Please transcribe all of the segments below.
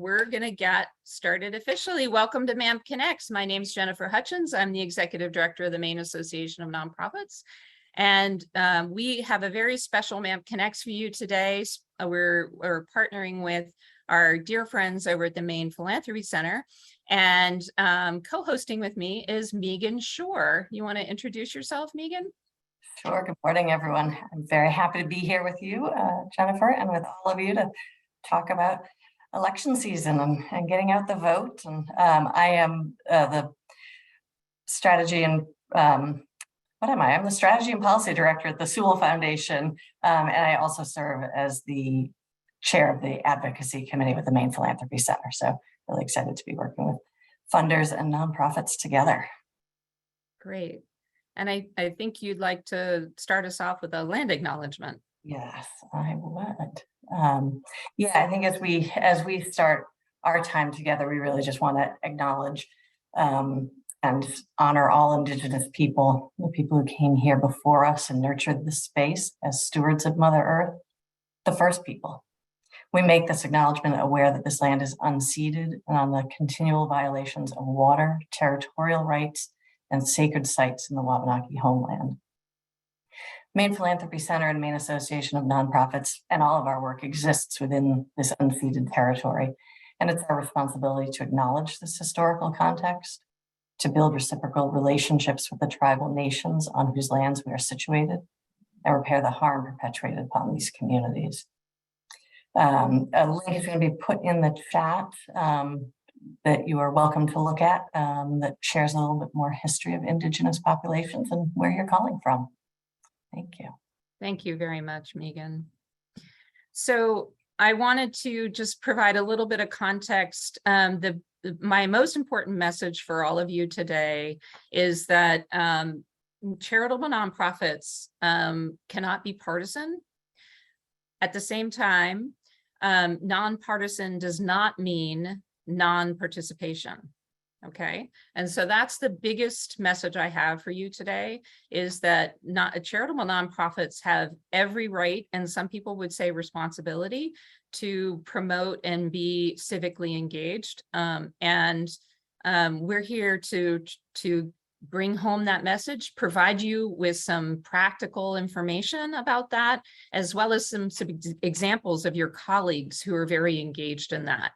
We're going to get started officially. Welcome to MANP Connects. My name is Jennifer Hutchins. I'm the Executive Director of the Maine Association of Nonprofits. And we have a very special MANP Connects for you today. We're partnering with our dear friends over at the Maine Philanthropy Center. And co-hosting with me is Megan Shore. You want to introduce yourself, Megan? Sure. Good morning, everyone. I'm very happy to be here with you, Jennifer, and with all of you to talk about election season and getting out the vote. And I am the strategy and I'm the strategy and policy director at the Sewall Foundation, and I also serve as the chair of the advocacy committee with the Maine Philanthropy Center. So really excited to be working with funders and nonprofits together. Great. And I think you'd like to start us off with a land acknowledgement. Yes, I would. Yeah, I think as we start our time together, we really just want to acknowledge and honor all Indigenous people, the people who came here before us and nurtured this space as stewards of Mother Earth, the first people. We make this acknowledgement aware that this land is unceded and on the continual violations of water, territorial rights, and sacred sites in the Wabanaki homeland. Maine Philanthropy Center and Maine Association of Nonprofits and all of our work exists within this unceded territory. And it's our responsibility to acknowledge this historical context, to build reciprocal relationships with the tribal nations on whose lands we are situated, and repair the harm perpetuated upon these communities. A link is going to be put in the chat that you are welcome to look at that shares a little bit more history of Indigenous populations and where you're calling from. Thank you. Thank you very much, Megan. So I wanted to just provide a little bit of context. My most important message for all of you today is that charitable nonprofits cannot be partisan. At the same time, nonpartisan does not mean non-participation. Okay, and so that's the biggest message I have for you today, is that charitable nonprofits have every right, and some people would say responsibility, to promote and be civically engaged. We're here to bring home that message, provide you with some practical information about that, as well as some examples of your colleagues who are very engaged in that.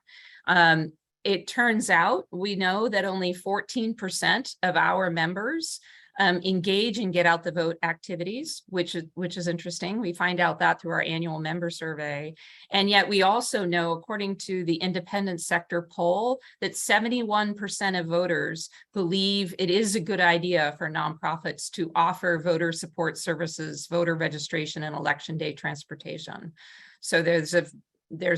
It turns out, we know that only 14% of our members engage in get out the vote activities, which is interesting. We find out that through our annual member survey. And yet we also know, according to the independent sector poll, that 71% of voters believe it is a good idea for nonprofits to offer voter support services, voter registration, and election day transportation. So there's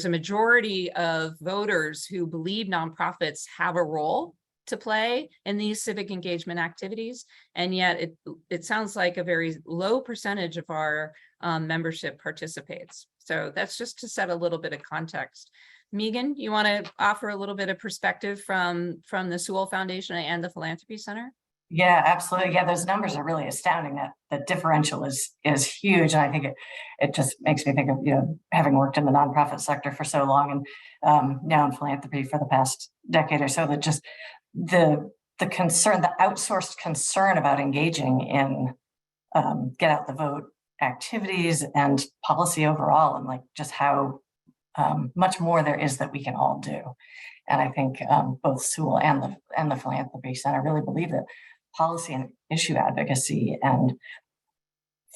a majority of voters who believe nonprofits have a role to play in these civic engagement activities, and yet it sounds like a very low percentage of our membership participates. So that's just to set a little bit of context. Megan, you want to offer a little bit of perspective from the Sewall Foundation and the Philanthropy Center? Yeah, absolutely. Yeah, those numbers are really astounding. That differential is huge, and I think it just makes me think of having worked in the nonprofit sector for so long, and now in philanthropy for the past decade or so, that just the concern, the outsourced concern about engaging in get out the vote activities and policy overall, and like just how much more there is that we can all do. And I think both Sewall and the Philanthropy Center really believe that policy and issue advocacy and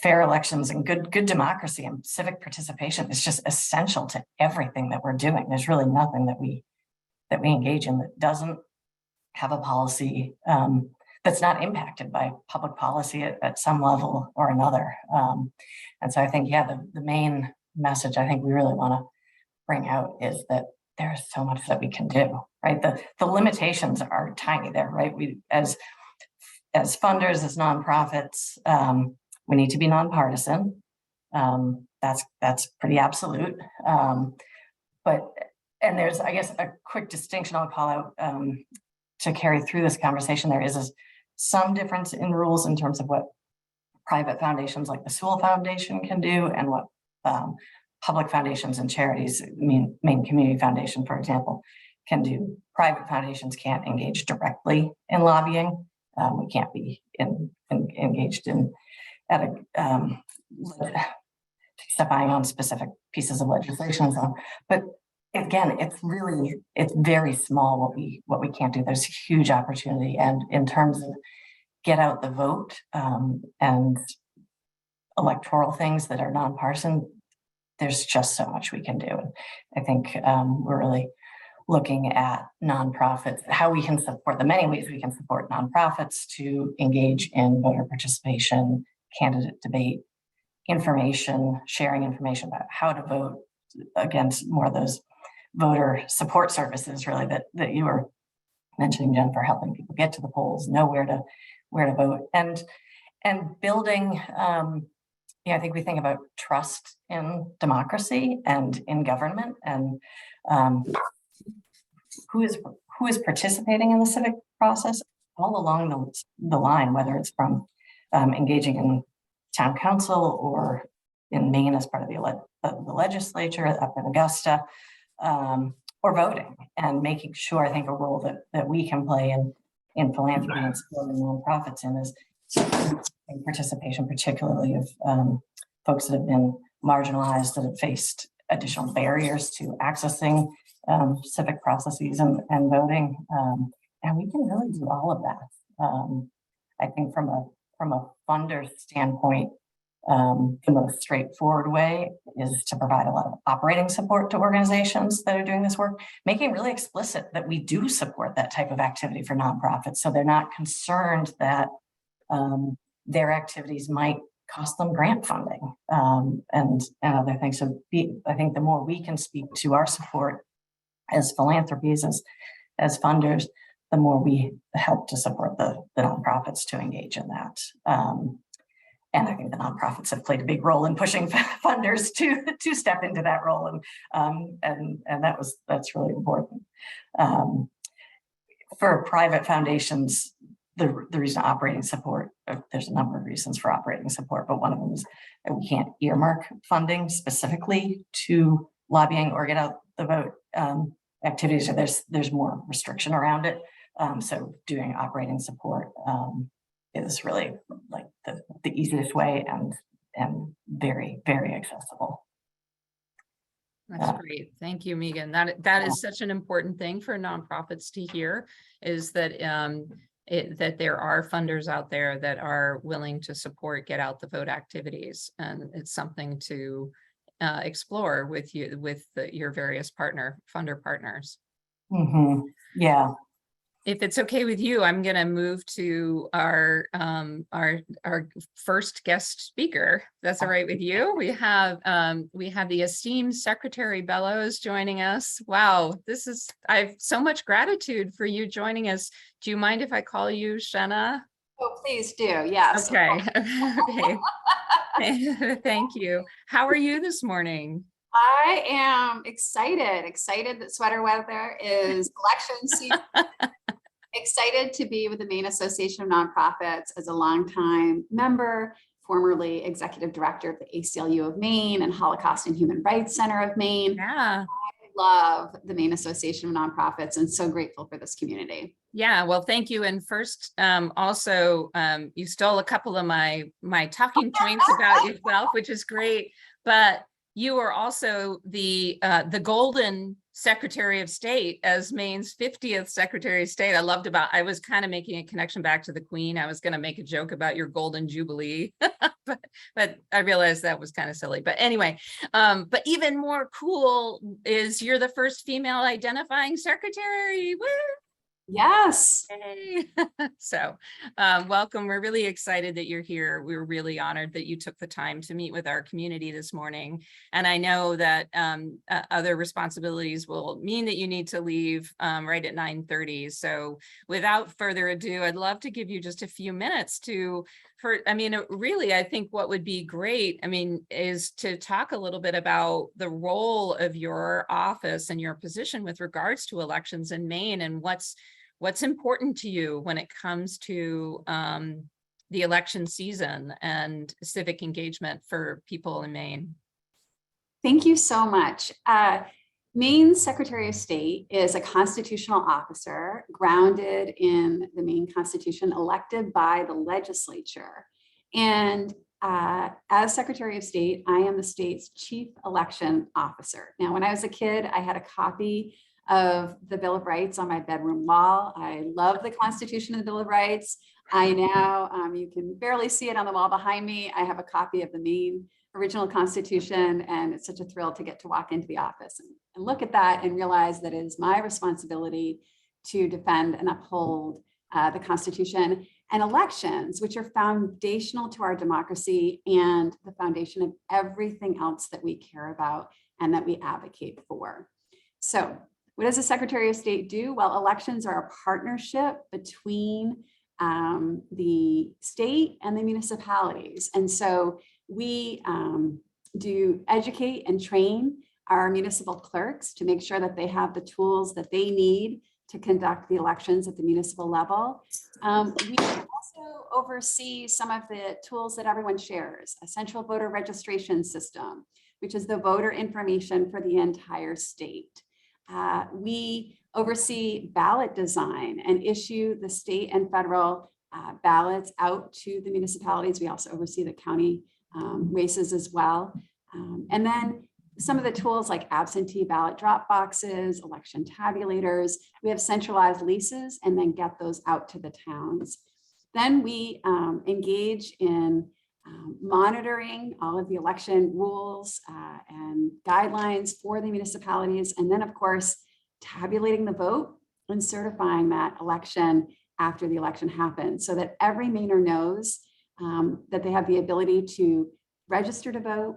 fair elections and good democracy and civic participation is just essential to everything that we're doing. There's really nothing that we engage in that doesn't have a policy that's not impacted by public policy at some level or another. And so I think, yeah, the main message I think we really want to bring out is that there's so much that we can do, right? The limitations are tiny there, right? We, as funders, as nonprofits, we need to be nonpartisan. That's pretty absolute. And there's, I guess, a quick distinction I'll call out to carry through this conversation. There is some difference in rules in terms of what private foundations like the Sewall Foundation can do and what public foundations and charities, Maine Community Foundation, for example, can do. Private foundations can't engage directly in lobbying. We can't be engaged in testifying on specific pieces of legislation and so on. But again, it's very small what we can't do. There's huge opportunity, and in terms of get out the vote and electoral things that are nonpartisan, there's just so much we can do. And I think we're really looking at nonprofits, how we can support the many ways we can support nonprofits to engage in voter participation, candidate debate, sharing information about how to vote, against more of those voter support services, really, that you were mentioning, Jennifer, helping people get to the polls, know where to vote, and building. I think we think about trust in democracy and in government, and who is participating in the civic process all along the line, whether it's from engaging in town council or in Maine as part of the legislature up in Augusta, or voting and making sure. I think a role that we can play in philanthropy and supporting nonprofits is in participation, particularly of folks that have been marginalized, that have faced additional barriers to accessing civic processes and voting. And we can really do all of that. I think from a funder standpoint, the most straightforward way is to provide a lot of operating support to organizations that are doing this work, making really explicit that we do support that type of activity for nonprofits, so they're not concerned that their activities might cost them grant funding and other things. So I think the more we can speak to our support as philanthropies, as funders, the more we help to support the nonprofits to engage in that. And I think the nonprofits have played a big role in pushing funders to step into that role, and that's really important. For private foundations, the reason operating support, there's a number of reasons for operating support, but one of them is that we can't earmark funding specifically to lobbying or get out the vote activities. So there's more restriction around it. So doing operating support is really like the easiest way and very, very accessible. That's great. Thank you, Megan. That is such an important thing for nonprofits to hear, is that that there are funders out there that are willing to support get out the vote activities, and it's something to explore with your various funder partners. Mm-hmm. Yeah. If it's okay with you, I'm going to move to our first guest speaker. That's all right with you. We have the esteemed Secretary Bellows joining us. Wow, I have so much gratitude for you joining us. Do you mind if I call you Shenna? Oh, please do. Yes. Okay. Okay. Thank you. How are you this morning? I am excited that sweater weather is election season. Excited to be with the Maine Association of Nonprofits as a longtime member, formerly executive director of the ACLU of Maine and Holocaust and Human Rights Center of Maine. Yeah. I love the Maine Association of Nonprofits and so grateful for this community. Yeah, well, thank you. And first, also, you stole a couple of my talking points about yourself, which is great. But you are also the golden Secretary of State as Maine's 50th Secretary of State. I was kind of making a connection back to the Queen. I was going to make a joke about your golden jubilee, but I realized that was kind of silly. But anyway, but even more cool is you're the first female identifying secretary. Woo! Yes. Hey. So welcome. We're really excited that you're here. We're really honored that you took the time to meet with our community this morning. And I know that other responsibilities will mean that you need to leave right at 9:30. So without further ado, I'd love to give you just a few minutes really, I think what would be great, is to talk a little bit about the role of your office and your position with regards to elections in Maine, and what's important to you when it comes to the election season and civic engagement for people in Maine. Thank you so much. Maine's Secretary of State is a constitutional officer grounded in the Maine Constitution, elected by the legislature. And as Secretary of State, I am the state's chief election officer. Now, when I was a kid, I had a copy of the Bill of Rights on my bedroom wall. I love the Constitution and the Bill of Rights. I now, you can barely see it on the wall behind me. I have a copy of the Maine original Constitution, and it's such a thrill to get to walk into the office and look at that and realize that it is my responsibility to defend and uphold the Constitution and elections, which are foundational to our democracy and the foundation of everything else that we care about and that we advocate for. So what does the Secretary of State do? Well, elections are a partnership between the state and the municipalities. And so we do educate and train our municipal clerks to make sure that they have the tools that they need to conduct the elections at the municipal level. We also oversee some of the tools that everyone shares, a central voter registration system, which is the voter information for the entire state. We oversee ballot design and issue the state and federal ballots out to the municipalities. We also oversee the county races as well. And then some of the tools like absentee ballot drop boxes, election tabulators, we have centralized leases and then get those out to the towns. Then we engage in monitoring all of the election rules and guidelines for the municipalities. And then of course, tabulating the vote and certifying that election after the election happens so that every Mainer knows that they have the ability to register to vote,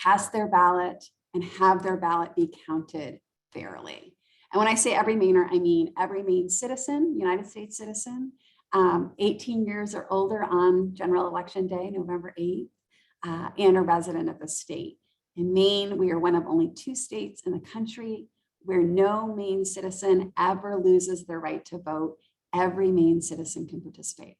cast their ballot, and have their ballot be counted fairly. And when I say every Mainer, I mean every Maine citizen, United States citizen, 18 years or older on General Election Day, November 8th, and a resident of the state. In Maine, we are one of only 2 states in the country where no Maine citizen ever loses their right to vote. Every Maine citizen can participate.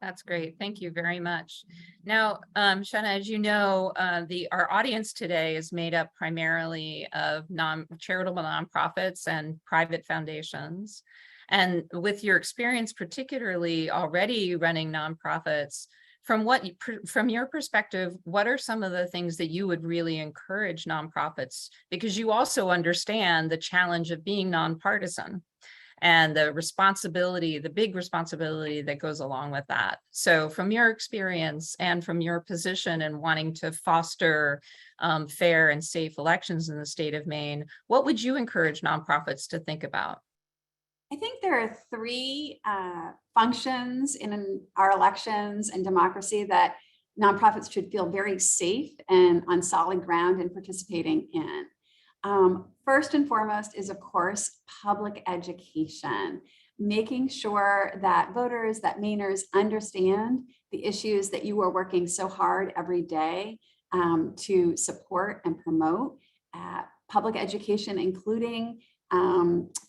That's great. Thank you very much. Now, Shenna, as you know, our audience today is made up primarily of charitable nonprofits and private foundations. And with your experience, particularly already running nonprofits, from your perspective, what are some of the things that you would really encourage nonprofits? Because you also understand the challenge of being nonpartisan and the responsibility, the big responsibility that goes along with that. So from your experience and from your position in wanting to foster fair and safe elections in the state of Maine, what would you encourage nonprofits to think about? I think there are 3 functions in our elections and democracy that nonprofits should feel very safe and on solid ground in participating in. First and foremost is, of course, public education, making sure that voters, that Mainers understand the issues that you are working so hard every day to support and promote. Public education, including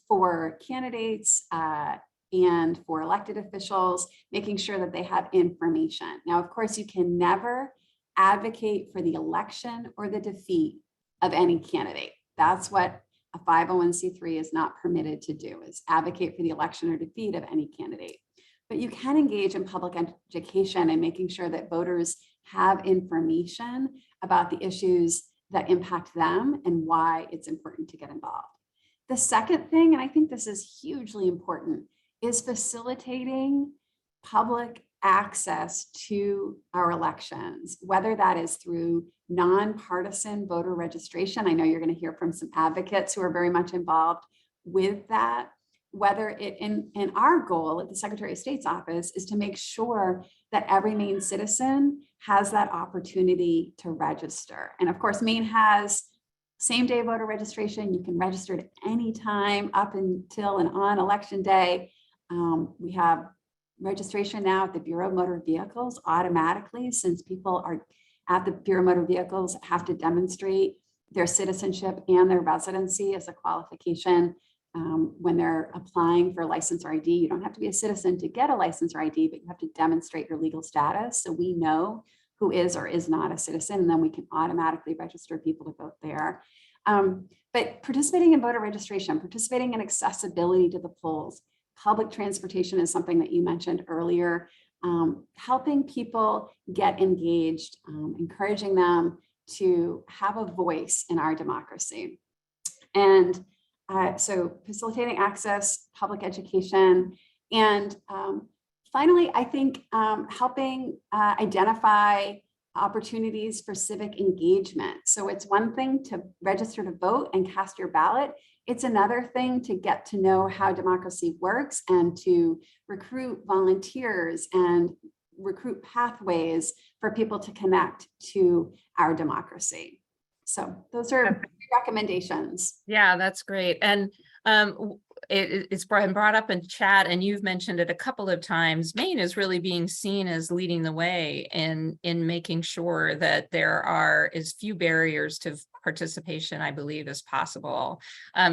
for candidates and for elected officials, making sure that they have information. Now, of course, you can never advocate for the election or the defeat of any candidate. That's what a 501c3 is not permitted to do, is advocate for the election or defeat of any candidate. But you can engage in public education and making sure that voters have information about the issues that impact them and why it's important to get involved. The second thing, and I think this is hugely important, is facilitating public access to our elections, whether that is through nonpartisan voter registration. I know you're going to hear from some advocates who are very much involved with that, whether it in our goal at the Secretary of State's office is to make sure that every Maine citizen has that opportunity to register. And of course, Maine has same-day voter registration. You can register at any time up until and on election day. We have registration now at the Bureau of Motor Vehicles automatically, since people are at the Bureau of Motor Vehicles have to demonstrate their citizenship and their residency as a qualification when they're applying for a license or ID. You don't have to be a citizen to get a license or ID, but you have to demonstrate your legal status. So we know who is or is not a citizen, and then we can automatically register people to vote there. But participating in voter registration, participating in accessibility to the polls, public transportation is something that you mentioned earlier, helping people get engaged, encouraging them to have a voice in our democracy. And so facilitating access, public education, and finally, I think helping identify opportunities for civic engagement. So it's one thing to register to vote and cast your ballot. It's another thing to get to know how democracy works and to recruit volunteers and recruit pathways for people to connect to our democracy. So those are recommendations. Yeah, that's great. And it's been brought up in chat, and you've mentioned it a couple of times. Maine is really being seen as leading the way in making sure that there are as few barriers to participation, I believe, as possible.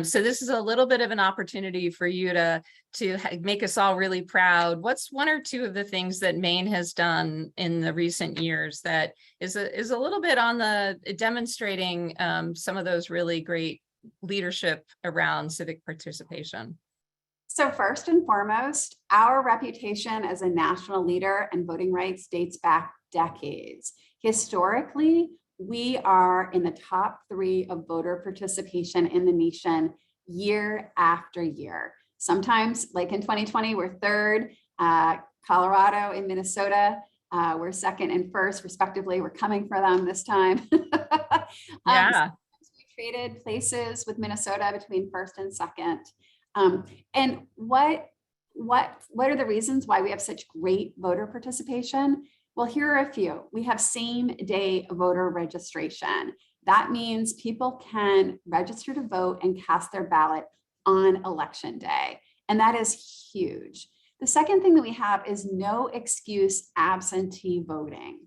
So this is a little bit of an opportunity for you to make us all really proud. What's one or two of the things that Maine has done in the recent years that is a little bit on the demonstrating some of those really great leadership around civic participation? So first and foremost, our reputation as a national leader in voting rights dates back decades. Historically, we are in the top 3 of voter participation in the nation year after year. Sometimes, like in 2020, we're 3rd. Colorado and Minnesota, we're 2nd and 1st, respectively. We're coming for them this time. Yeah. We traded places with Minnesota between 1st and 2nd. And what are the reasons why we have such great voter participation? Well, here are a few. We have same-day voter registration. That means people can register to vote and cast their ballot on election day. And that is huge. The second thing that we have is no excuse absentee voting.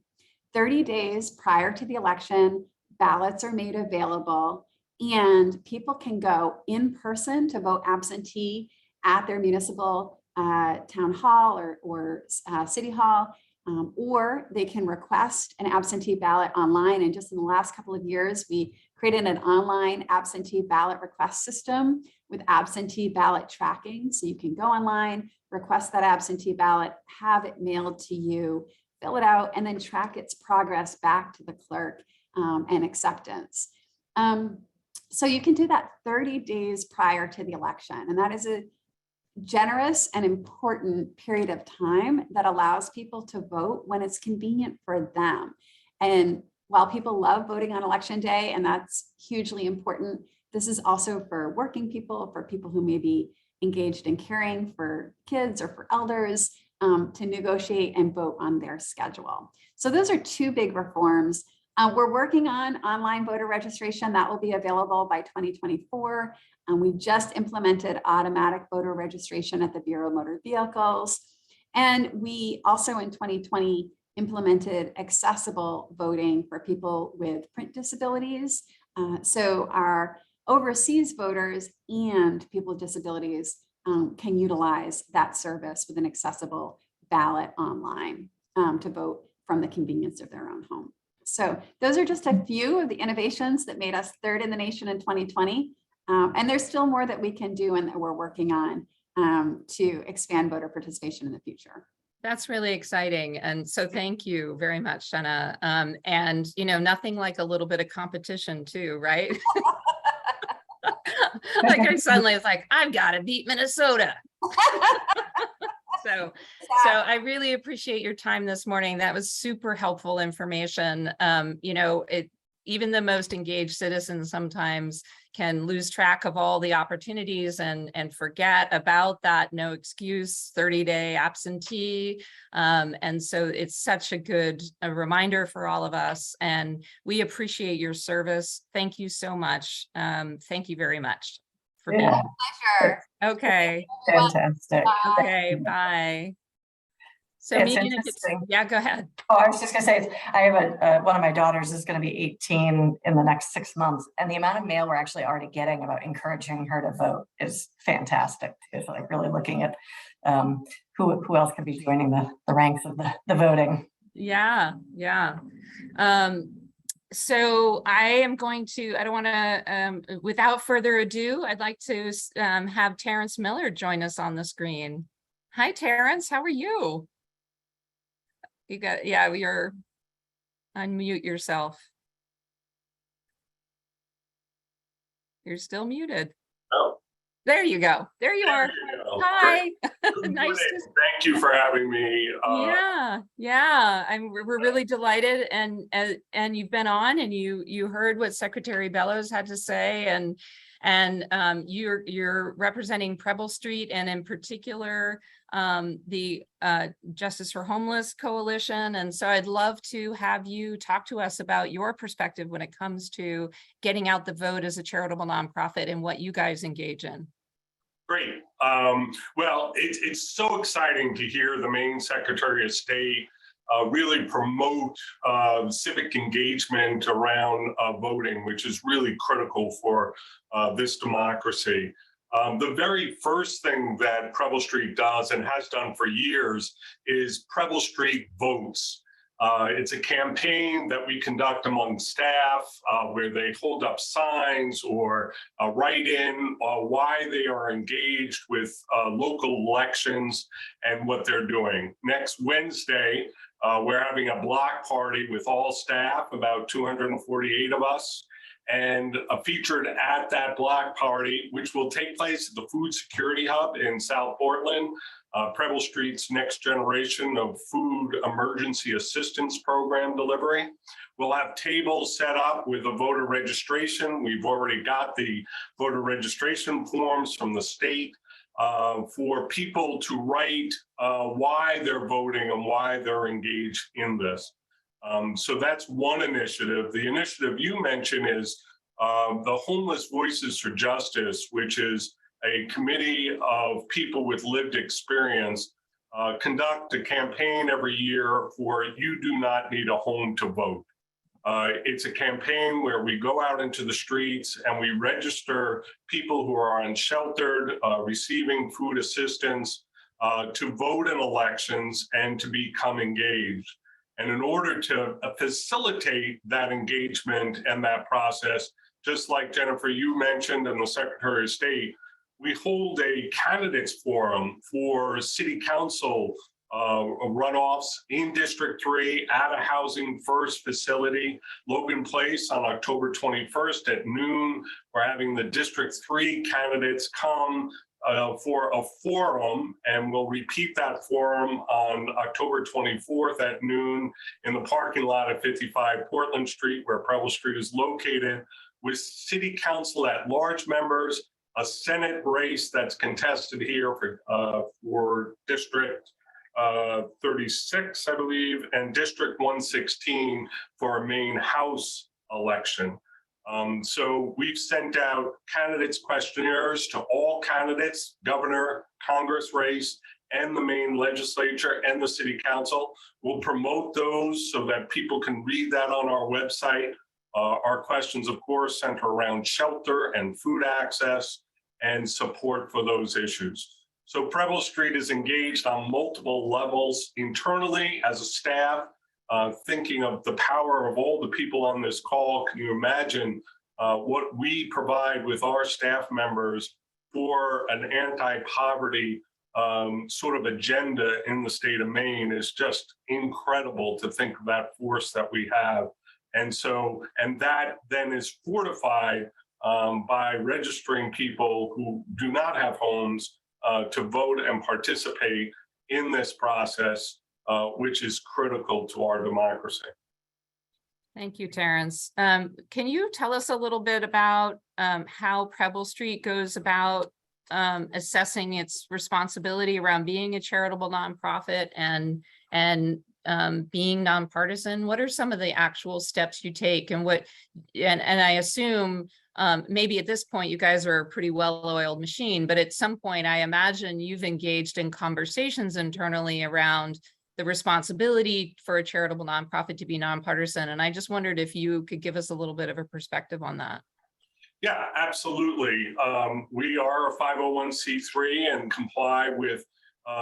30 days prior to the election, ballots are made available and people can go in person to vote absentee at their municipal town hall or city hall, or they can request an absentee ballot online. And just in the last couple of years, we created an online absentee ballot request system with absentee ballot tracking. So you can go online, request that absentee ballot, have it mailed to you, fill it out, and then track its progress back to the clerk and acceptance. So you can do that 30 days prior to the election. And that is a generous and important period of time that allows people to vote when it's convenient for them. And while people love voting on election day, and that's hugely important, this is also for working people, for people who may be engaged in caring for kids or for elders, to negotiate and vote on their schedule. So those are 2 big reforms. We're working on online voter registration that will be available by 2024. We just implemented automatic voter registration at the Bureau of Motor Vehicles. And we also in 2020 implemented accessible voting for people with print disabilities. So our overseas voters and people with disabilities can utilize that service with an accessible ballot online to vote from the convenience of their own home. So those are just a few of the innovations that made us 3rd in the nation in 2020. And there's still more that we can do and that we're working on to expand voter participation in the future. That's really exciting. And so thank you very much, Shenna. And, you know, nothing like a little bit of competition too, right? Like I suddenly was like, I've got to beat Minnesota. So I really appreciate your time this morning. That was super helpful information. You know, even the most engaged citizens sometimes can lose track of all the opportunities and forget about that no excuse 30-day absentee. And so it's such a good reminder for all of us. And we appreciate your service. Thank you so much. Thank you very much for being here. Pleasure. Okay. Fantastic. Okay. Bye. So It's maybe interesting. yeah, go ahead. Oh, I was just gonna say, I have one of my daughters is gonna be 18 in the next 6 months, and the amount of mail we're actually already getting about encouraging her to vote is fantastic. It's like really looking at who else could be joining the ranks of the voting. Yeah, yeah. So I am going to, I don't want to, without further ado, I'd like to have Terrence Miller join us on the screen. Hi, Terrence, how are you? You got, yeah, you're, unmute yourself. You're still muted. Oh, There you go. There you are. there you go. Hi. Good Nice morning. to Thank you for having me. yeah. We're really delighted, and you've been on, and you heard what Secretary Bellows had to say, and you're representing Preble Street, and in particular the Justice for Homeless Coalition. And so I'd love to have you talk to us about your perspective when it comes to getting out the vote as a charitable nonprofit and what you guys engage in. Great. Well, it's so exciting to hear the Maine Secretary of State really promote civic engagement around voting, which is really critical for this democracy. The very first thing that Preble Street does and has done for years is Preble Street Votes. It's a campaign that we conduct among staff where they hold up signs or write in why they are engaged with local elections and what they're doing. Next Wednesday, we're having a block party with all staff, about 248 of us, and featured at that block party, which will take place at the Food Security Hub in South Portland, Preble Street's next generation of food emergency assistance program delivery. We'll have tables set up with a voter registration. We've already got the voter registration forms from the state for people to write why they're voting and why they're engaged in this. So that's one initiative. The initiative you mentioned is the Homeless Voices for Justice, which is a committee of people with lived experience, conduct a campaign every year for You Do Not Need a Home to Vote. It's a campaign where we go out into the streets and we register people who are unsheltered, receiving food assistance, to vote in elections and to become engaged. And in order to facilitate that engagement and that process, just like Jennifer, you mentioned, and the Secretary of State, we hold a candidates forum for city council runoffs in District 3 at a Housing First facility, Logan Place, on October 21st at noon. We're having the District 3 candidates come for a forum, and we'll repeat that forum on October 24th at noon in the parking lot at 55 Portland Street, where Preble Street is located, with City Council at large members, a Senate race that's contested here for District 36, I believe, and District 116 for a Maine House election. So we've sent out candidates questionnaires to all candidates, governor, Congress race, and the Maine legislature and the city council. We'll promote those so that people can read that on our website. Our questions, of course, center around shelter and food access and support for those issues. So Preble Street is engaged on multiple levels internally as a staff, thinking of the power of all the people on this call. Can you imagine what we provide with our staff members for an anti-poverty sort of agenda in the state of Maine? Is just incredible to think of that force that we have. And so, and that then is fortified by registering people who do not have homes to vote and participate in this process, which is critical to our democracy. Thank you, Terrence. Can you tell us a little bit about how Preble Street goes about assessing its responsibility around being a charitable nonprofit and being nonpartisan? What are some of the actual steps you take, and I assume maybe at this point you guys are a pretty well-oiled machine, but at some point I imagine you've engaged in conversations internally around the responsibility for a charitable nonprofit to be nonpartisan. And I just wondered if you could give us a little bit of a perspective on that. Yeah, absolutely. We are a 501c3 and comply with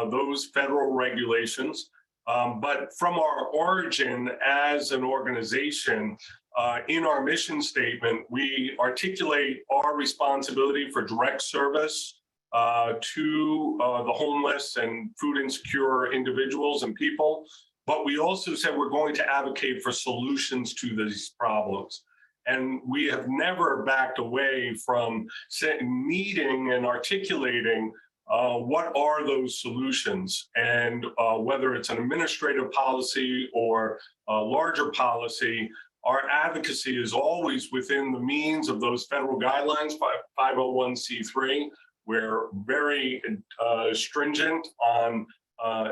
those federal regulations. But from our origin as an organization, in our mission statement, we articulate our responsibility for direct service to the homeless and food insecure individuals and people. But we also said we're going to advocate for solutions to these problems. And we have never backed away from meeting and articulating what are those solutions, and whether it's an administrative policy or a larger policy, our advocacy is always within the means of those federal guidelines, 501c3. We're very stringent on,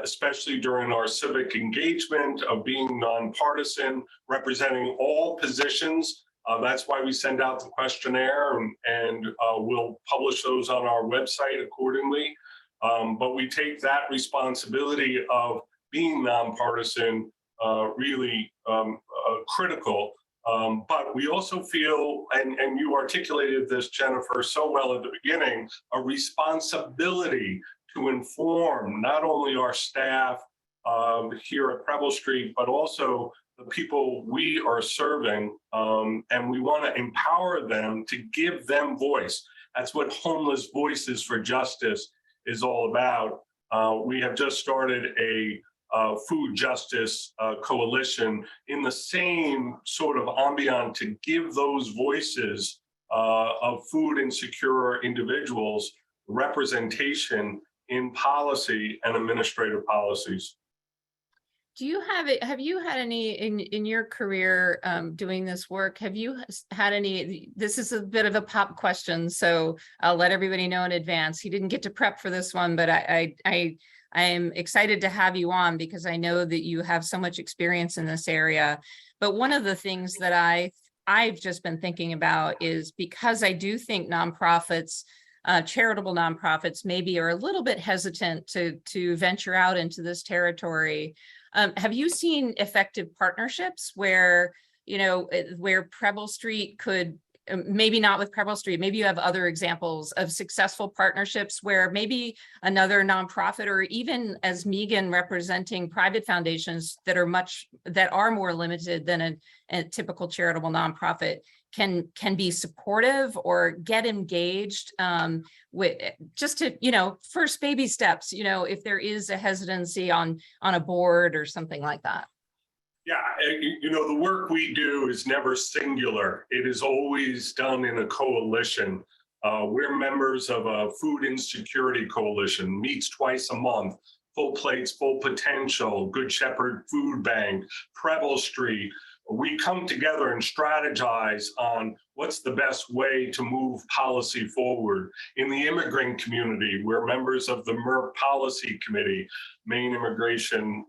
especially during our civic engagement, of being nonpartisan, representing all positions. That's why we send out the questionnaire, and we'll publish those on our website accordingly. But we take that responsibility of being nonpartisan really critical. But we also feel, and you articulated this, Jennifer, so well at the beginning, a responsibility to inform not only our staff here at Preble Street, but also the people we are serving, and we want to empower them to give them voice. That's what Homeless Voices for Justice is all about. We have just started a food justice coalition in the same sort of ambient to give those voices of food insecure individuals representation in policy and administrative policies. Do you have you had any in your career doing this work? Have you had any, this is a bit of a pop question, so I'll let everybody know in advance. He didn't get to prep for this one, but I am excited to have you on because I know that you have so much experience in this area. But one of the things that I've just been thinking about is, because I do think nonprofits, charitable nonprofits maybe are a little bit hesitant to venture out into this territory. Have you seen effective partnerships where, where Preble Street could, maybe not with Preble Street, maybe you have other examples of successful partnerships where maybe another nonprofit, or even as Megan, representing private foundations that are more limited than a typical charitable nonprofit, can be supportive or get engaged with just to, first baby steps, if there is a hesitancy on a board or something like that. Yeah, the work we do is never singular. It is always done in a coalition. We're members of a food insecurity coalition, meets twice a month, Full Plates, Full Potential, Good Shepherd Food Bank, Preble Street. We come together and strategize on what's the best way to move policy forward. In the immigrant community, we're members of the MANP Policy Committee, Maine Immigration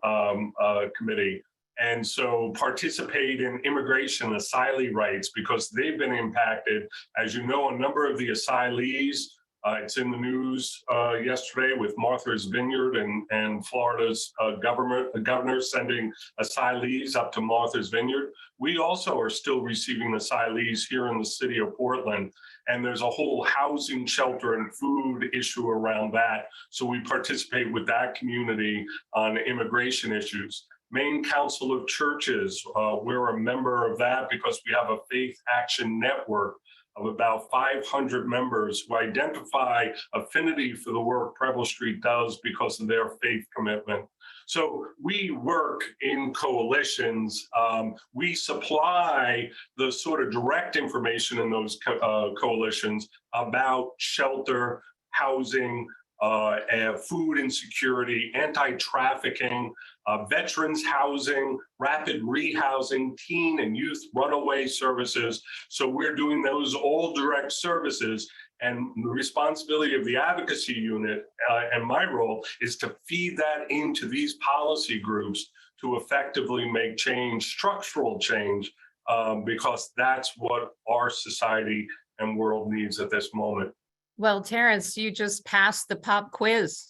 Committee. And so participate in immigration asylee rights because they've been impacted. As you know, a number of the asylees, it's in the news yesterday with Martha's Vineyard and Florida's governor sending asylees up to Martha's Vineyard. We also are still receiving asylees here in the city of Portland. And there's a whole housing, shelter, and food issue around that. So we participate with that community on immigration issues. Maine Council of Churches, we're a member of that because we have a faith action network of about 500 members who identify affinity for the work Preble Street does because of their faith commitment. So we work in coalitions. We supply the sort of direct information in those coalitions about shelter, housing, food insecurity, anti-trafficking, veterans housing, rapid rehousing, teen and youth runaway services. So we're doing those all direct services. And the responsibility of the advocacy unit and my role is to feed that into these policy groups to effectively make change, structural change, because that's what our society and world needs at this moment. Well, Terrence, you just passed the pop quiz.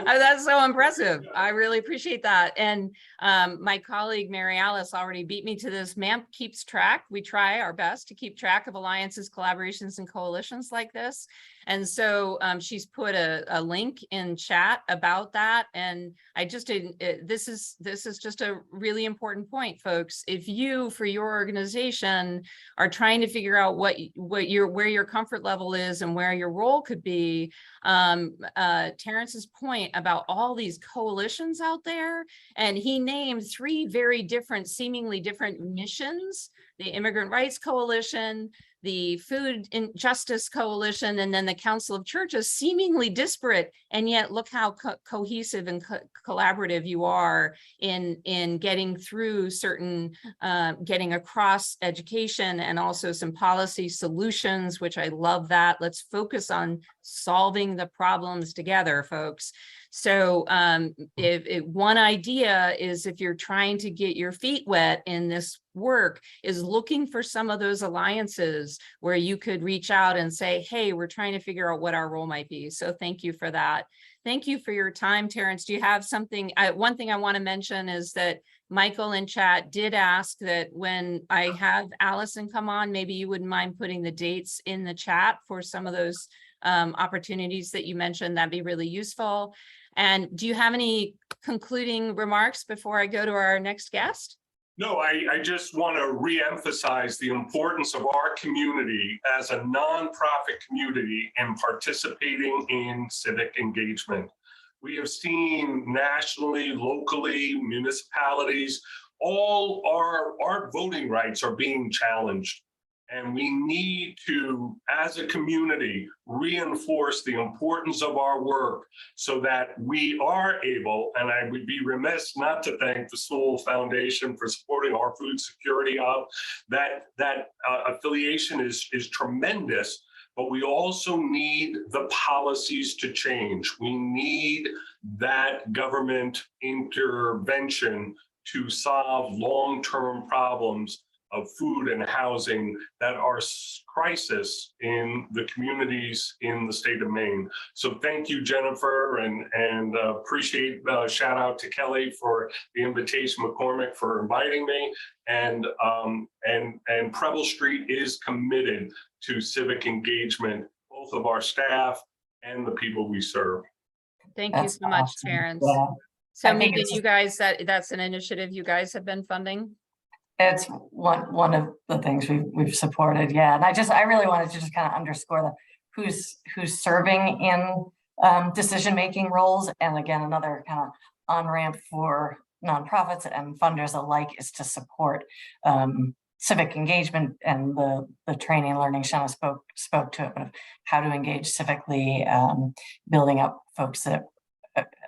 That's so impressive. I really appreciate that. And my colleague, Mary Alice, already beat me to this. MANP keeps track. We try our best to keep track of alliances, collaborations, and coalitions like this. And so she's put a link in chat about that. And I just didn't, this is just a really important point, folks. If you, for your organization, are trying to figure out where your comfort level is and where your role could be, Terrence's point about all these coalitions out there, and he named 3 very different, seemingly different missions: the Immigrant Rights Coalition, the Food Justice Coalition, and then the Council of Churches, seemingly disparate, and yet look how cohesive and collaborative you are in getting through certain, getting across education and also some policy solutions, which I love that. Let's focus on solving the problems together, folks. So one idea is, if you're trying to get your feet wet in this work, is looking for some of those alliances where you could reach out and say, hey, we're trying to figure out what our role might be. So thank you for that. Thank you for your time, Terrence. Do you have something? One thing I want to mention is that Michael in chat did ask that when I have Allyson come on, maybe you wouldn't mind putting the dates in the chat for some of those opportunities that you mentioned. That'd be really useful. And do you have any concluding remarks before I go to our next guest? No, I just want to reemphasize the importance of our community as a nonprofit community in participating in civic engagement. We have seen nationally, locally, municipalities, all our voting rights are being challenged. And we need to, as a community, reinforce the importance of our work so that we are able, and I would be remiss not to thank the Sewall Foundation for supporting our food security hub. That affiliation is tremendous, but we also need the policies to change. We need that government intervention to solve long-term problems of food and housing that are crisis in the communities in the state of Maine. So thank you, Jennifer, and appreciate shout out to Kelly for the invitation, McCormick for inviting me, and Preble Street is committed to civic engagement, both of our staff and the people we serve. Thank you so much, awesome. Terrence. Yeah. So I think Megan, you guys, that's an initiative you guys have been funding? It's one of the things we've supported, yeah. And I really wanted to just kind of underscore who's serving in decision-making roles. And again, another kind of on-ramp for nonprofits and funders alike is to support civic engagement and the training and learning Shenna spoke to it, but how to engage civically, building up folks that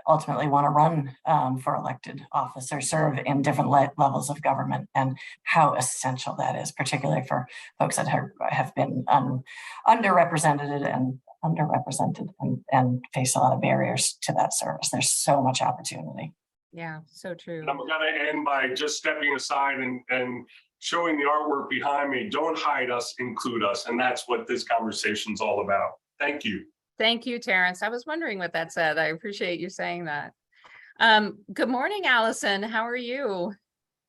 ultimately want to run for elected office or serve in different levels of government, and how essential that is, particularly for folks that have been underrepresented and face a lot of barriers to that service. There's so much opportunity. Yeah, so true. And I'm going to end by just stepping aside and showing the artwork behind me. Don't hide us, include us. And that's what this conversation is all about. Thank you. Thank you, Terrence. I was wondering what that said. I appreciate you saying that. Good morning, Allyson. How are you?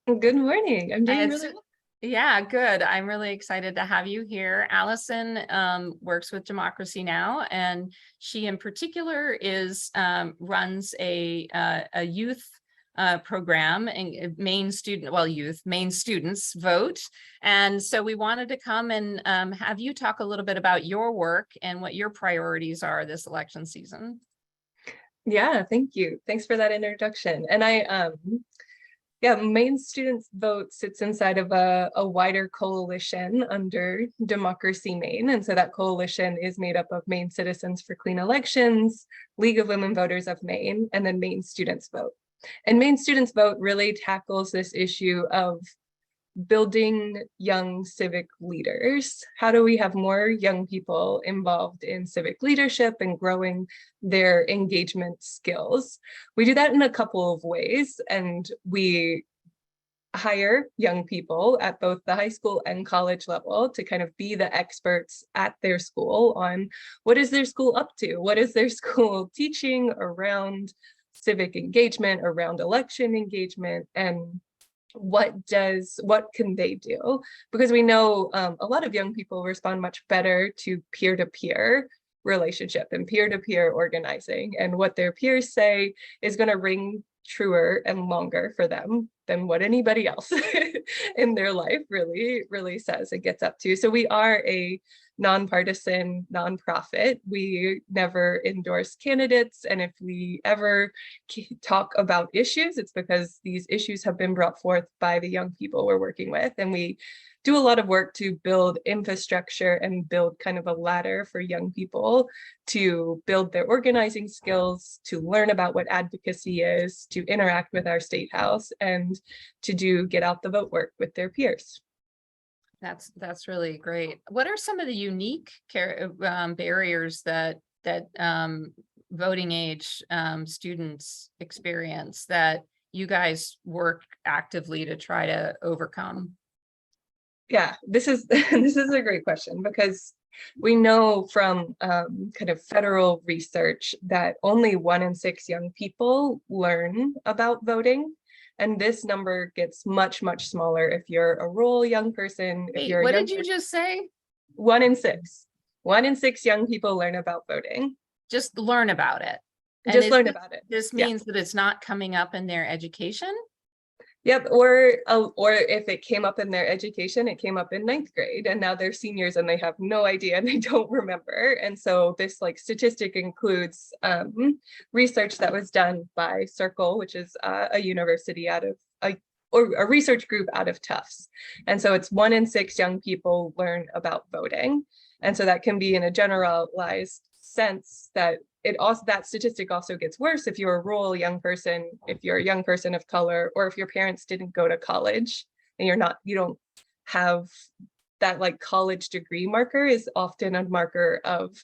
Good morning. I'm doing really well. Yeah, good. I'm really excited to have you here. Allyson works with Democracy Now!, and she in particular runs a youth program and Maine students vote. And so we wanted to come and have you talk a little bit about your work and what your priorities are this election season. Yeah, thank you. Thanks for that introduction. And Maine Students Vote sits inside of a wider coalition under Democracy Maine. And so that coalition is made up of Maine Citizens for Clean Elections, League of Women Voters of Maine, and then Maine Students Vote. And Maine Students Vote really tackles this issue of building young civic leaders. How do we have more young people involved in civic leadership and growing their engagement skills? We do that in a couple of ways, and we hire young people at both the high school and college level to kind of be the experts at their school on what is their school up to, what is their school teaching around civic engagement, around election engagement, and what can they do? Because we know a lot of young people respond much better to peer-to-peer relationship and peer-to-peer organizing, and what their peers say is going to ring truer and longer for them than what anybody else in their life really says and gets up to. So we are a nonpartisan nonprofit. We never endorse candidates, and if we ever talk about issues, it's because these issues have been brought forth by the young people we're working with, and we do a lot of work to build infrastructure and build kind of a ladder for young people to build their organizing skills, to learn about what advocacy is, to interact with our state house, and to do get out the vote work with their peers. That's really great. What are some of the unique barriers that voting age students experience that you guys work actively to try to overcome? Yeah, this is a great question, because we know from kind of federal research that only 1 in 6 young people learn about voting. And this number gets much, much smaller if you're a rural young person. Wait, what did you just say? 1 in 6. 1 in 6 young people learn about voting. Just learn about it. Just learn about it. This means that it's not coming up in their education? Yep, or if it came up in their education, it came up in 9th grade, and now they're seniors and they have no idea and they don't remember. And so this statistic includes research that was done by Circle, which is a university out of or a research group out of Tufts. And so it's 1 in 6 young people learn about voting. And so that can be in a generalized sense that that statistic also gets worse if you're a rural young person, if you're a young person of color, or if your parents didn't go to college and you don't have that college degree marker is often a marker of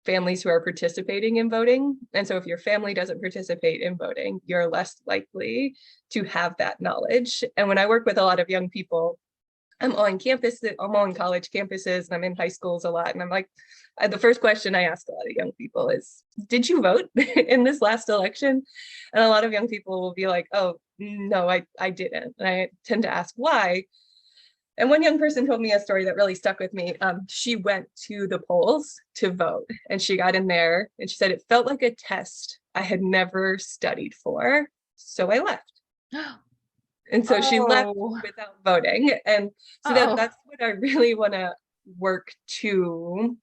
families who are participating in voting. And so if your family doesn't participate in voting, you're less likely to have that knowledge. And when I work with a lot of young people, I'm on college campuses, and I'm in high schools a lot. And I'm like, the first question I ask a lot of young people is, did you vote in this last election? And a lot of young people will be like, oh, no, I didn't. And I tend to ask why. And one young person told me a story that really stuck with me. She went to the polls to vote, and she got in there, and she said, it felt like a test I had never studied for, so I left. And so she left without voting. And so that's what I really want to work to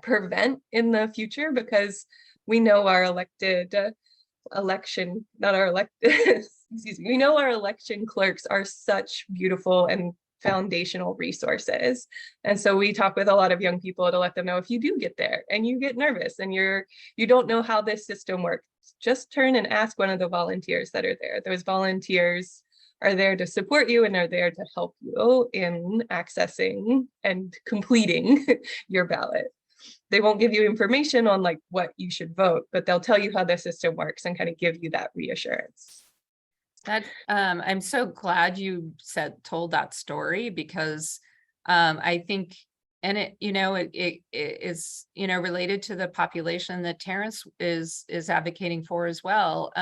prevent in the future, because we know our we know our election clerks are such beautiful and foundational resources. And so we talk with a lot of young people to let them know, if you do get there and you get nervous and you don't know how this system works, just turn and ask one of the volunteers that are there. Those volunteers are there to support you and are there to help you in accessing and completing your ballot. They won't give you information on what you should vote, but they'll tell you how the system works and kind of give you that reassurance. That I'm so glad you told that story, because I think, and it is related to the population that Terrence is advocating for as well.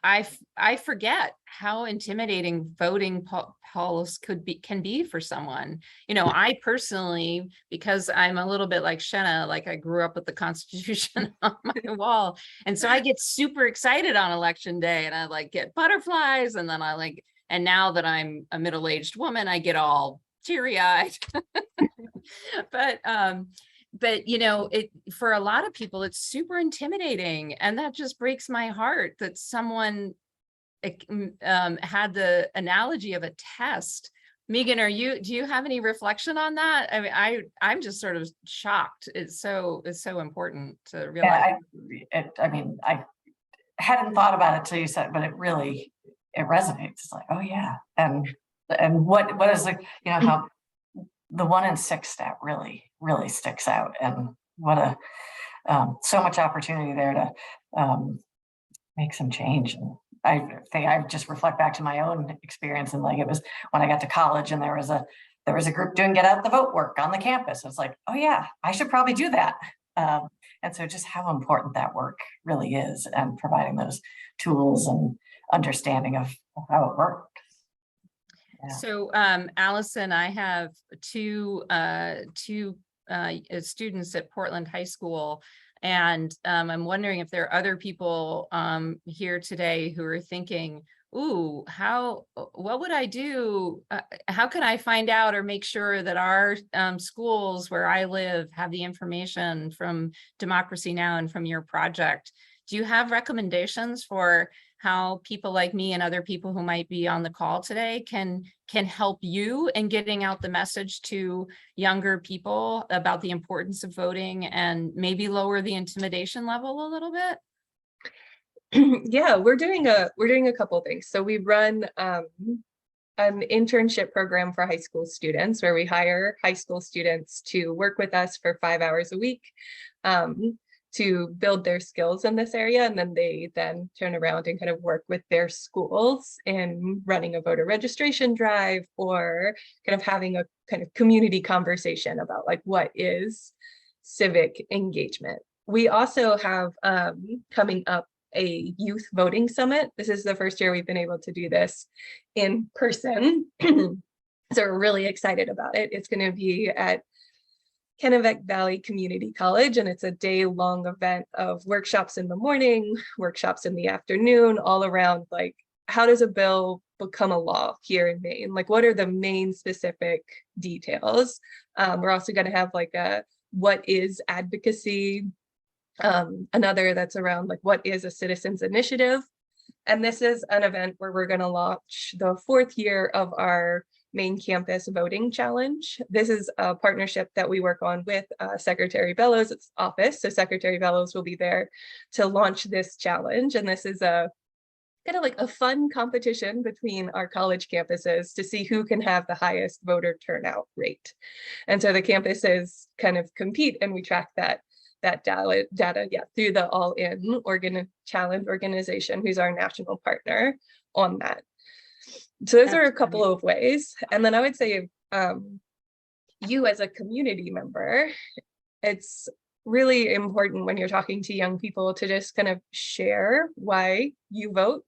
I forget how intimidating voting polls can be for someone. I personally, because I'm a little bit like Shenna, I grew up with the Constitution on my wall, and so I get super excited on election day, and I get butterflies, and then and now that I'm a middle-aged woman, I get all teary-eyed. But for a lot of people, it's super intimidating, and that just breaks my heart that someone had the analogy of a test. Megan, do you have any reflection on that? I mean, I'm just sort of shocked. It's so important to realize. Yeah, I hadn't thought about it till you said, but it resonates. It's like, oh yeah, and what is how the 1 in 6 stat really sticks out, and what so much opportunity there to make some change I think I just reflect back to my own experience, and like it was when I got to college and there was a group doing get out the vote work on the campus. It's like, oh yeah, I should probably do that. And so just how important that work really is, and providing those tools and understanding of how it works. Yeah. So, Allyson, I have two students at Portland High School, and I'm wondering if there are other people here today who are thinking, ooh, what would I do? How can I find out or make sure that our schools where I live have the information from Democracy Now! And from your project? Do you have recommendations for how people like me and other people who might be on the call today can help you in getting out the message to younger people about the importance of voting and maybe lower the intimidation level a little bit? Yeah, we're doing a couple things. So we run an internship program for high school students where we hire high school students to work with us for 5 hours a week to build their skills in this area. And then they then turn around and kind of work with their schools in running a voter registration drive, or kind of having a kind of community conversation about like what is civic engagement. We also have coming up a youth voting summit. This is the first year we've been able to do this in person. So we're really excited about it. It's going to be at Kennebec Valley Community College, and it's a day-long event of workshops in the morning, workshops in the afternoon, all around like, how does a bill become a law here in Maine? Like, what are the Maine specific details? We're also going to have like a what is advocacy, another that's around like what is a citizens initiative. And this is an event where we're going to launch the 4th year of our Maine campus voting challenge. This is a partnership that we work on with Secretary Bellows' office. So Secretary Bellows will be there to launch this challenge. And this is a kind of like a fun competition between our college campuses to see who can have the highest voter turnout rate. And so the campuses kind of compete, and we track that data through the All In Challenge organization, who's our national partner on that. So those are a couple of ways. And then I would say you as a community member, it's really important when you're talking to young people to just kind of share why you vote.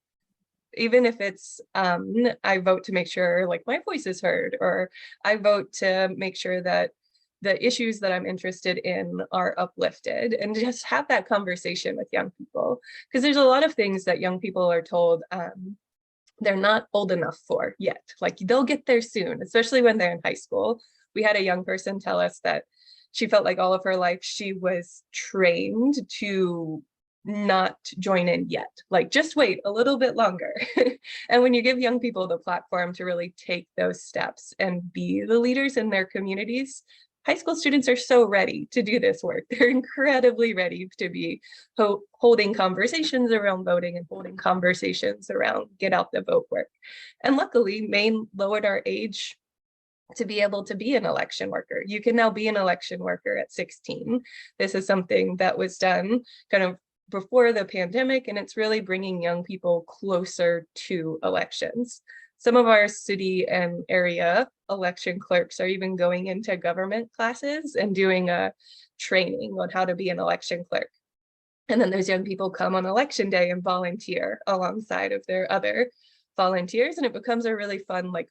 Even if it's I vote to make sure like my voice is heard, or I vote to make sure that the issues that I'm interested in are uplifted, and just have that conversation with young people. Because there's a lot of things that young people are told they're not old enough for yet. Like they'll get there soon, especially when they're in high school. We had a young person tell us that she felt like all of her life she was trained to not join in yet. Like just wait a little bit longer. And when you give young people the platform to really take those steps and be the leaders in their communities, high school students are so ready to do this work. They're incredibly ready to be holding conversations around voting and holding conversations around get out the vote work. And luckily, Maine lowered our age to be able to be an election worker. You can now be an election worker at 16. This is something that was done kind of before the pandemic, and it's really bringing young people closer to elections. Some of our city and area election clerks are even going into government classes and doing a training on how to be an election clerk. And then those young people come on election day and volunteer alongside of their other volunteers. And it becomes a really fun like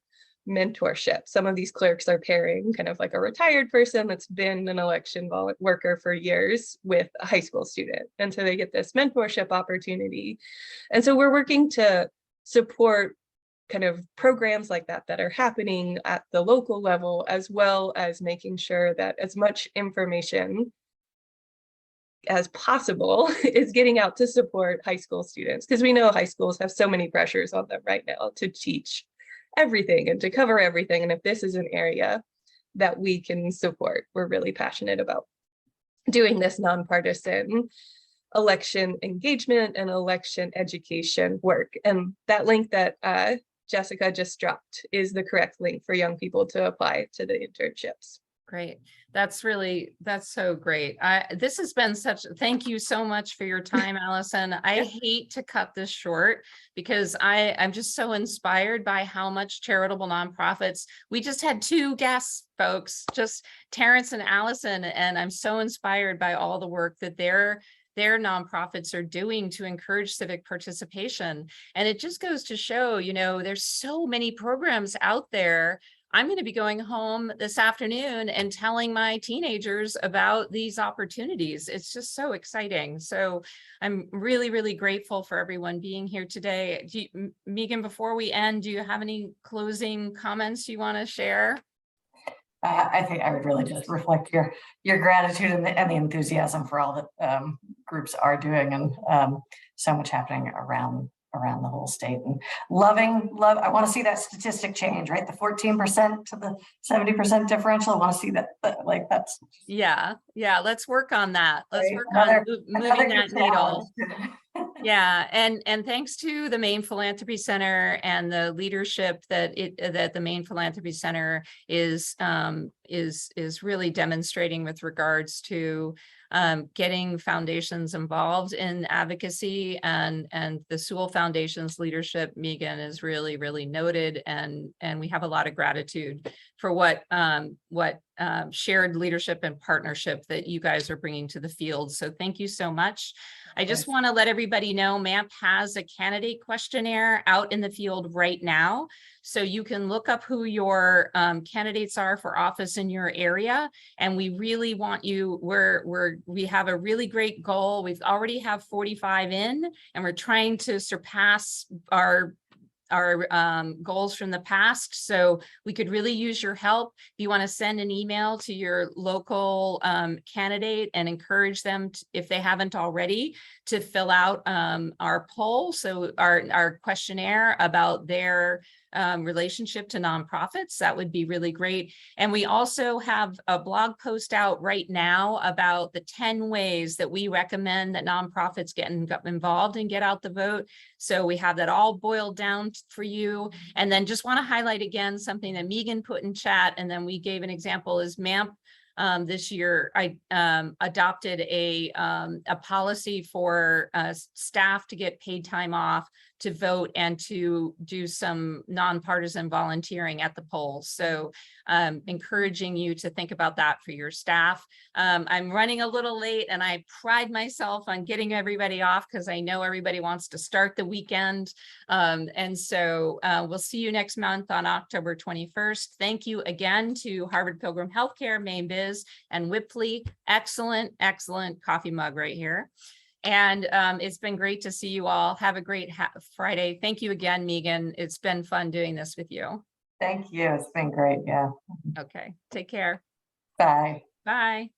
mentorship. Some of these clerks are pairing kind of like a retired person that's been an election worker for years with a high school student. And so they get this mentorship opportunity. And so we're working to support kind of programs like that that are happening at the local level, as well as making sure that as much information as possible is getting out to support high school students, because we know high schools have so many pressures on them right now to teach everything and to cover everything. And if this is an area that we can support, we're really passionate about doing this nonpartisan election engagement and election education work. And that link that Jessica just dropped is the correct link for young people to apply to the internships. Great. That's so great. This has been thank you so much for your time, Allyson. I hate to cut this short because I'm just so inspired by how much charitable nonprofits. We just had 2 guests, folks, just Terrence and Allyson, and I'm so inspired by all the work that their nonprofits are doing to encourage civic participation. And it just goes to show, there's so many programs out there. I'm going to be going home this afternoon and telling my teenagers about these opportunities. It's just so exciting. So I'm really, really grateful for everyone being here today. Megan, before we end, do you have any closing comments you want to share? I think I would really just reflect your gratitude and the enthusiasm for all that groups are doing, and so much happening around the whole state, and I want to see that statistic change, right? The 14% to the 70% differential. I want to see that that's. Yeah. Let's work on that. Let's Right. work on moving that needle. challenge. Yeah, and thanks to the Maine Philanthropy Center and the leadership that the Maine Philanthropy Center is really demonstrating with regards to getting foundations involved in advocacy, and the Sewall Foundation's leadership, Megan, is really, really noted, and we have a lot of gratitude for what shared leadership and partnership that you guys are bringing to the field. So thank you so much. I just want to let everybody know MANP has a candidate questionnaire out in the field right now. So you can look up who your candidates are for office in your area. And we really want you, we have a really great goal. We've already have 45 in, and we're trying to surpass our goals from the past. So we could really use your help. If you want to send an email to your local candidate and encourage them, if they haven't already, to fill out our poll. So our questionnaire about their relationship to nonprofits, that would be really great. And we also have a blog post out right now about the 10 ways that we recommend that nonprofits get involved and get out the vote. So we have that all boiled down for you. And then just want to highlight again something that Megan put in chat, and then we gave an example, is MANP. This year, I adopted a policy for staff to get paid time off to vote and to do some nonpartisan volunteering at the polls. So encouraging you to think about that for your staff. I'm running a little late, and I pride myself on getting everybody off because I know everybody wants to start the weekend. And so we'll see you next month on October 21st. Thank you again to Harvard Pilgrim Healthcare, Maine Biz, and Whipley. Excellent, excellent coffee mug right here. And it's been great to see you all. Have a great Friday. Thank you again, Megan. It's been fun doing this with you. Thank you. It's been great. Yeah. Okay. Take care. Bye. Bye.